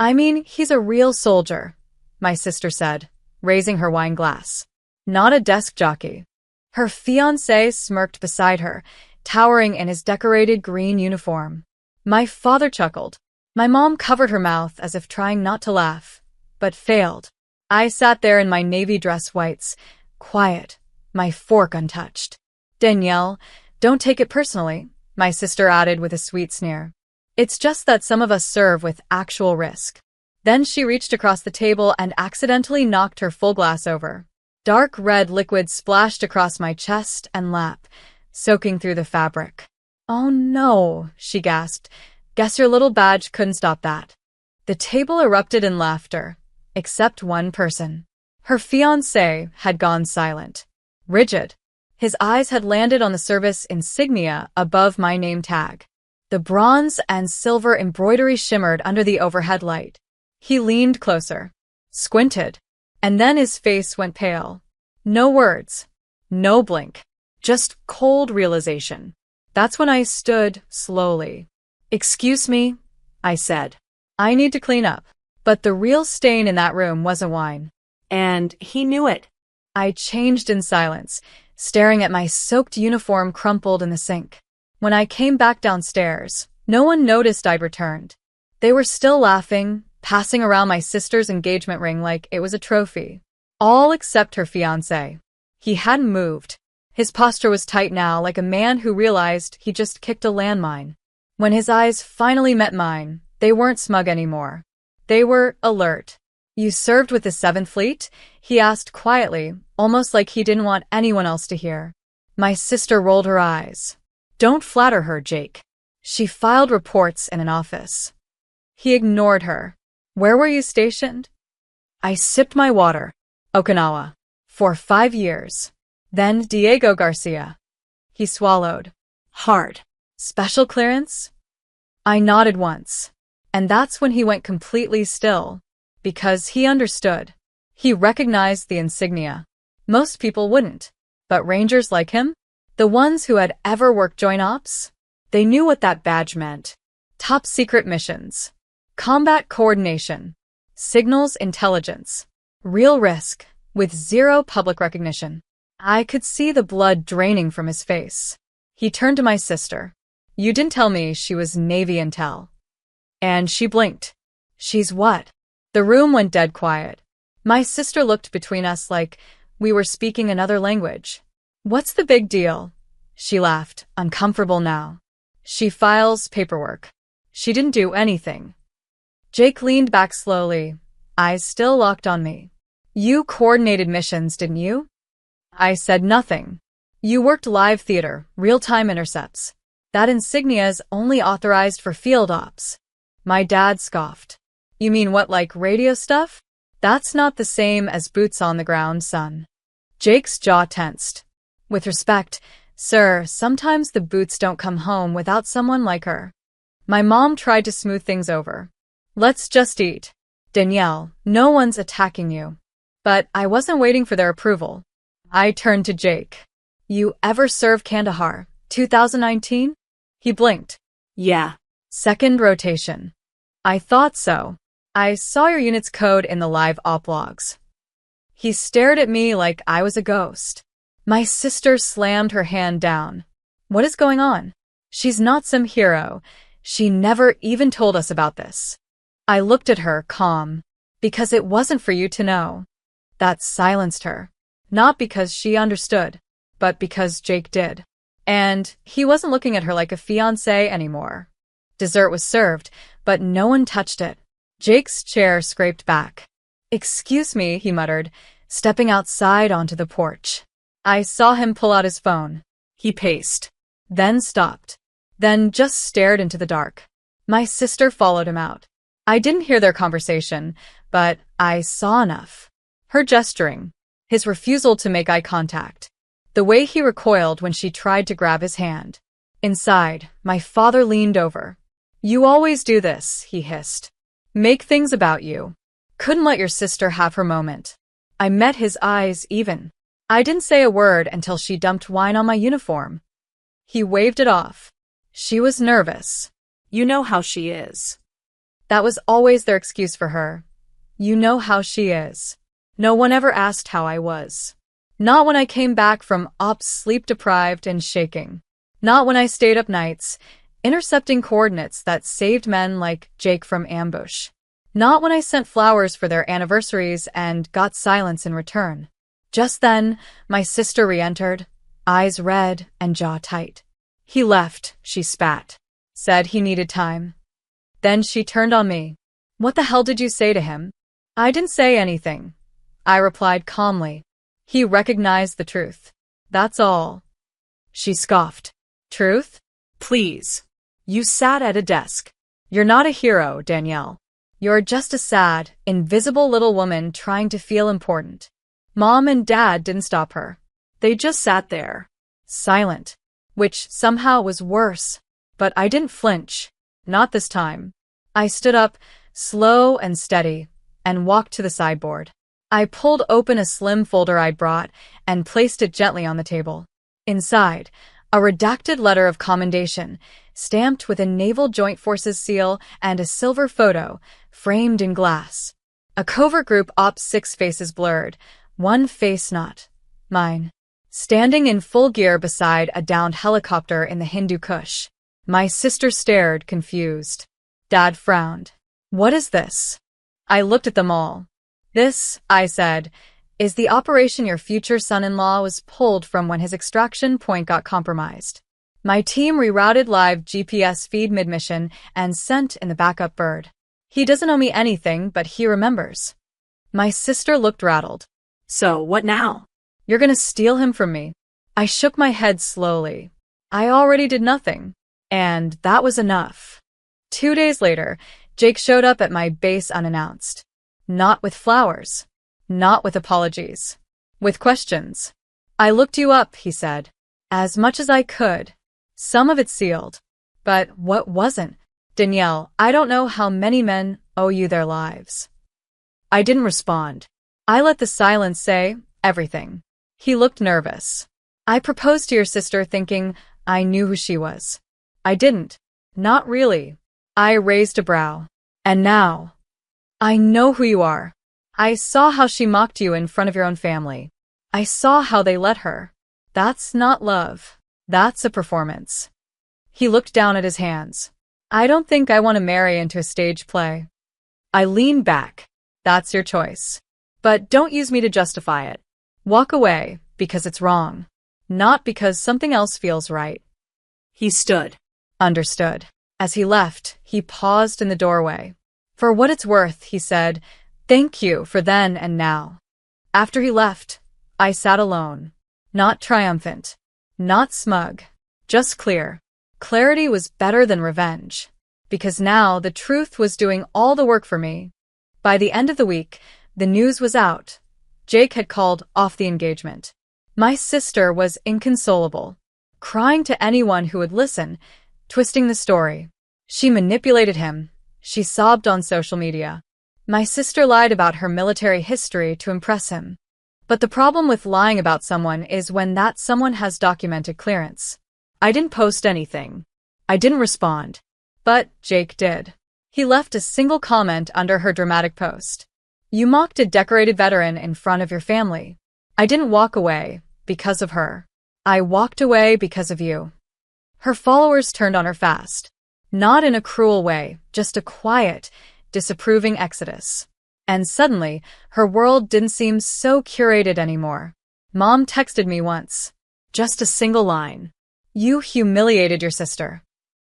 I mean, he's a real soldier, my sister said, raising her wine glass. Not a desk jockey. Her fiancé smirked beside her, towering in his decorated green uniform. My father chuckled. My mom covered her mouth as if trying not to laugh, but failed. I sat there in my navy dress whites, quiet, my fork untouched. Danielle, don't take it personally, my sister added with a sweet sneer. It's just that some of us serve with actual risk. Then she reached across the table and accidentally knocked her full glass over. Dark red liquid splashed across my chest and lap, soaking through the fabric. Oh no, she gasped. Guess your little badge couldn't stop that. The table erupted in laughter, except one person. Her fiancé had gone silent, rigid. His eyes had landed on the service insignia above my name tag. The bronze and silver embroidery shimmered under the overhead light. He leaned closer, squinted, and then his face went pale. No words, no blink, just cold realization. That's when I stood slowly. Excuse me, I said. I need to clean up. But the real stain in that room wasn't wine. And he knew it. I changed in silence, staring at my soaked uniform crumpled in the sink. When I came back downstairs, no one noticed I'd returned. They were still laughing, passing around my sister's engagement ring like it was a trophy. All except her fiancé. He hadn't moved. His posture was tight now, like a man who realized he just kicked a landmine. When his eyes finally met mine, they weren't smug anymore. They were alert. You served with the 7th Fleet? He asked quietly, almost like he didn't want anyone else to hear. My sister rolled her eyes. Don't flatter her, Jake. She filed reports in an office. He ignored her. Where were you stationed? I sipped my water. Okinawa. For 5 years. Then Diego Garcia. He swallowed. Hard. Special clearance? I nodded once. And that's when he went completely still. Because he understood. He recognized the insignia. Most people wouldn't. But Rangers like him? The ones who had ever worked joint ops? They knew what that badge meant. Top secret missions. Combat coordination. Signals intelligence. Real risk, with zero public recognition. I could see the blood draining from his face. He turned to my sister. You didn't tell me she was Navy intel. And she blinked. She's what? The room went dead quiet. My sister looked between us like we were speaking another language. What's the big deal? She laughed, uncomfortable now. She files paperwork. She didn't do anything. Jake leaned back slowly, eyes still locked on me. You coordinated missions, didn't you? I said nothing. You worked live theater, real-time intercepts. That insignia's only authorized for field ops. My dad scoffed. You mean what, like radio stuff? That's not the same as boots on the ground, son. Jake's jaw tensed. With respect, sir, sometimes the boots don't come home without someone like her. My mom tried to smooth things over. Let's just eat. Danielle, no one's attacking you. But I wasn't waiting for their approval. I turned to Jake. You ever serve Kandahar, 2019? He blinked. Yeah. Second rotation. I thought so. I saw your unit's code in the live op logs. He stared at me like I was a ghost. My sister slammed her hand down. What is going on? She's not some hero. She never even told us about this. I looked at her, calm. Because it wasn't for you to know. That silenced her. Not because she understood, but because Jake did. And he wasn't looking at her like a fiancé anymore. Dessert was served, but no one touched it. Jake's chair scraped back. Excuse me, he muttered, stepping outside onto the porch. I saw him pull out his phone. He paced. Then stopped. Then just stared into the dark. My sister followed him out. I didn't hear their conversation, but I saw enough. Her gesturing. His refusal to make eye contact. The way he recoiled when she tried to grab his hand. Inside, my father leaned over. You always do this, he hissed. Make things about you. Couldn't let your sister have her moment. I met his eyes even. I didn't say a word until she dumped wine on my uniform. He waved it off. She was nervous. You know how she is. That was always their excuse for her. You know how she is. No one ever asked how I was. Not when I came back from ops sleep-deprived and shaking. Not when I stayed up nights, intercepting coordinates that saved men like Jake from ambush. Not when I sent flowers for their anniversaries and got silence in return. Just then, my sister re-entered, eyes red and jaw tight. He left, she spat. Said he needed time. Then she turned on me. What the hell did you say to him? I didn't say anything. I replied calmly. He recognized the truth. That's all. She scoffed. Truth? Please. You sat at a desk. You're not a hero, Danielle. You're just a sad, invisible little woman trying to feel important. Mom and Dad didn't stop her. They just sat there, silent, which somehow was worse. But I didn't flinch. Not this time. I stood up, slow and steady, and walked to the sideboard. I pulled open a slim folder I'd brought and placed it gently on the table. Inside, a redacted letter of commendation, stamped with a Naval Joint Forces seal and a silver photo, framed in glass. A covert group Ops 6 faces blurred, one face not mine. Standing in full gear beside a downed helicopter in the Hindu Kush. My sister stared, confused. Dad frowned. What is this? I looked at them all. This, I said, is the operation your future son-in-law was pulled from when his extraction point got compromised. My team rerouted live GPS feed mid-mission and sent in the backup bird. He doesn't owe me anything, but he remembers. My sister looked rattled. So, what now? You're gonna steal him from me. I shook my head slowly. I already did nothing. And that was enough. 2 days later, Jake showed up at my base unannounced. Not with flowers. Not with apologies. With questions. I looked you up, he said. As much as I could. Some of it sealed. But what wasn't? Danielle, I don't know how many men owe you their lives. I didn't respond. I let the silence say everything. He looked nervous. I proposed to your sister thinking I knew who she was. I didn't. Not really. I raised a brow. And now, I know who you are. I saw how she mocked you in front of your own family. I saw how they let her. That's not love. That's a performance. He looked down at his hands. I don't think I want to marry into a stage play. I leaned back. That's your choice. But don't use me to justify it. Walk away, because it's wrong. Not because something else feels right. He stood. Understood. As he left, he paused in the doorway. For what it's worth, he said, thank you for then and now. After he left, I sat alone. Not triumphant. Not smug. Just clear. Clarity was better than revenge. Because now the truth was doing all the work for me. By the end of the week, the news was out. Jake had called off the engagement. My sister was inconsolable, crying to anyone who would listen, twisting the story. She manipulated him. She sobbed on social media. My sister lied about her military history to impress him. But the problem with lying about someone is when that someone has documented clearance. I didn't post anything. I didn't respond. But Jake did. He left a single comment under her dramatic post. You mocked a decorated veteran in front of your family. I didn't walk away because of her. I walked away because of you. Her followers turned on her fast. Not in a cruel way, just a quiet, disapproving exodus. And suddenly, her world didn't seem so curated anymore. Mom texted me once. Just a single line. You humiliated your sister.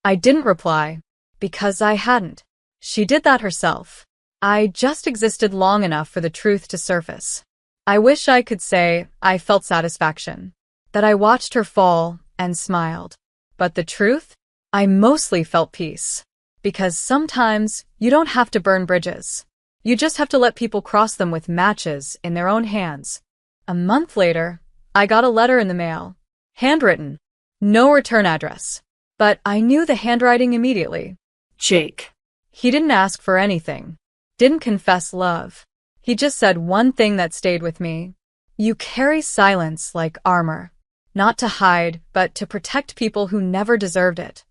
I didn't reply, because I hadn't. She did that herself. I just existed long enough for the truth to surface. I wish I could say I felt satisfaction, that I watched her fall and smiled. But the truth? I mostly felt peace. Because sometimes you don't have to burn bridges. You just have to let people cross them with matches in their own hands. A month later, I got a letter in the mail. Handwritten. No return address. But I knew the handwriting immediately. Jake. He didn't ask for anything. Didn't confess love. He just said one thing that stayed with me. You carry silence like armor. Not to hide, but to protect people who never deserved it.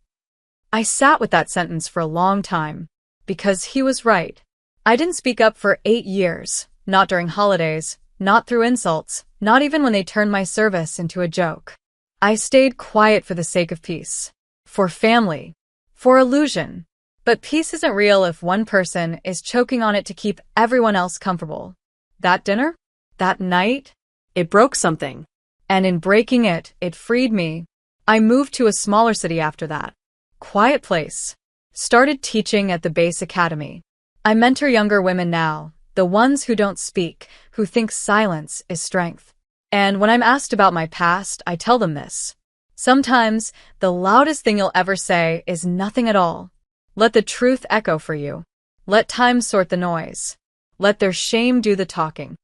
I sat with that sentence for a long time. Because he was right. I didn't speak up for 8 years, not during holidays, not through insults, not even when they turned my service into a joke. I stayed quiet for the sake of peace. For family. For illusion. But peace isn't real if one person is choking on it to keep everyone else comfortable. That dinner? That night? It broke something. And in breaking it, it freed me. I moved to a smaller city after that. Quiet place. Started teaching at the base academy. I mentor younger women now, the ones who don't speak, who think silence is strength. And when I'm asked about my past, I tell them this. Sometimes, the loudest thing you'll ever say is nothing at all. Let the truth echo for you. Let time sort the noise. Let their shame do the talking.